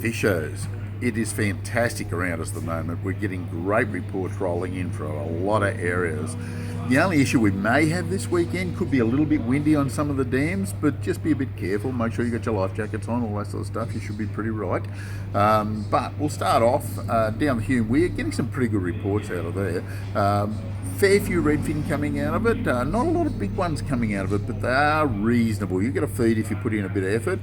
Fishers. It is fantastic around us at the moment. We're getting great reports rolling in from a lot of areas. The only issue we may have this weekend could be a little bit windy on some of the dams, but just be a bit careful. Make sure you got your life jackets on, all that sort of stuff. You should be pretty right. But we'll start off down the Hume. We're getting some pretty good reports out of there. Fair few redfin coming out of it. Not a lot of big ones coming out of it, but they are reasonable. You get a feed if you put in a bit of effort.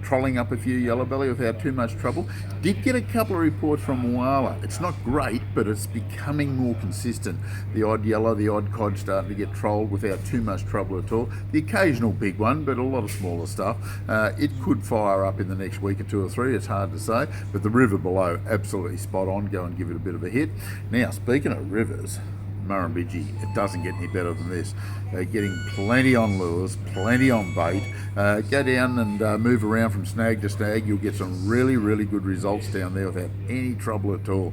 Trolling up a few yellow belly without too much trouble. Did get a couple of reports from Wagga. It's not great, but it's becoming more consistent. The odd yellow, the odd cod starting to get trolled without too much trouble at all. The occasional big one, but a lot of smaller stuff. It could fire up in the next week or two or three. It's hard to say, but the river below, absolutely spot on. Go and give it a bit of a hit. Now, speaking of rivers, Murrumbidgee, it doesn't get any better than this. They're getting plenty on lures, plenty on bait. Go down and move around from snag to snag. You'll get some really, really good results down there without any trouble at all.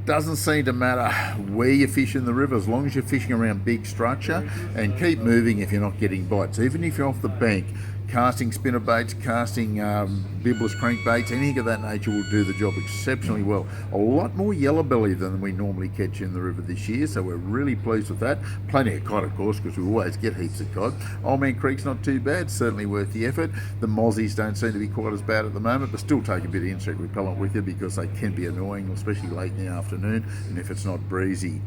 Doesn't seem to matter where you fish in the river as long as you're fishing around big structure, and keep moving if you're not getting bites. Even if you're off the bank, casting spinner baits, casting bibless crankbaits, anything of that nature will do the job exceptionally well. A lot more yellow belly than we normally catch in the river this year, so we're really pleased with that. Plenty of cod, of course, because we always get heaps of cod. Old Man Creek's not too bad, certainly worth the effort. The mozzies don't seem to be quite as bad at the moment, but still take a bit of insect repellent with you because they can be annoying, especially late in the afternoon and if it's not breezy.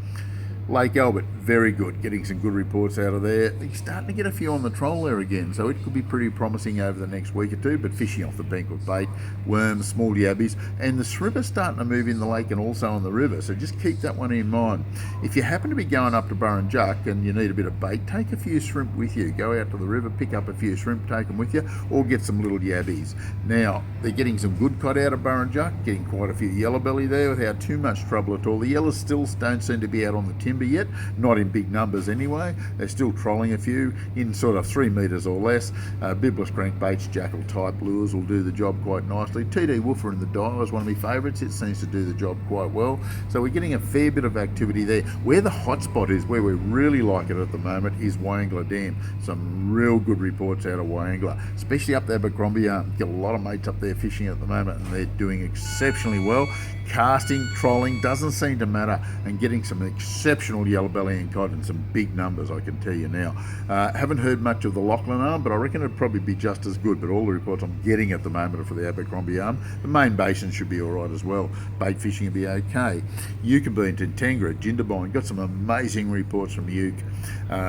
Lake Albert, very good, getting some good reports out of there. They're starting to get a few on the troll there again, so it could be pretty promising over the next week or two, but fishing off the bank with bait, worms, small yabbies, and the shrimp are starting to move in the lake and also on the river, so just keep that one in mind. If you happen to be going up to Burrinjuck and you need a bit of bait, take a few shrimp with you. Go out to the river, pick up a few shrimp, take them with you, or get some little yabbies. Now, they're getting some good cod out of Burrinjuck, getting quite a few yellow belly there without too much trouble at all. The yellows still don't seem to be out on the timber yet, not in big numbers anyway. They're still trolling a few in sort of 3 metres or less. Bibless crankbaits, jackal type lures will do the job quite nicely. TD Woofer in the dial is one of my favourites. It seems to do the job quite well. So we're getting a fair bit of activity there. Where the hot spot is, where we really like it at the moment, is Wagga Dam. Some real good reports out of Wagga, especially up there by Abercrombie. Get a lot of mates up there fishing at the moment and they're doing exceptionally well. Casting, trolling, doesn't seem to matter, and getting some exceptional yellow belly and cod in some big numbers, I can tell you now. Haven't heard much of the Lachlan arm, but I reckon it'd probably be just as good, but all the reports I'm getting at the moment are for the Abercrombie arm. The main basin should be alright as well. Bait fishing will be okay. Yucambine, Tantangra, Jindabyne, got some amazing reports from Uke.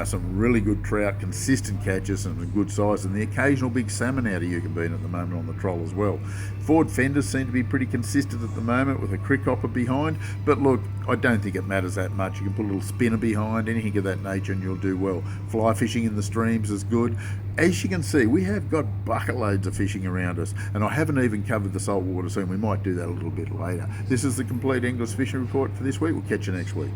Some really good trout, consistent catches and a good size, and the occasional big salmon out of Yucambine at the moment on the troll as well. Ford fenders seem to be pretty consistent at the moment with a crick hopper behind, but look, I don't think it matters that much. You can put a little spinner behind, anything of that nature, and you'll do well. Fly fishing in the streams is good. As you can see, we have got bucket loads of fishing around us, and I haven't even covered the saltwater scene. We might do that a little bit later. This is the Complete English Fishing Report for this week. We'll catch you next week.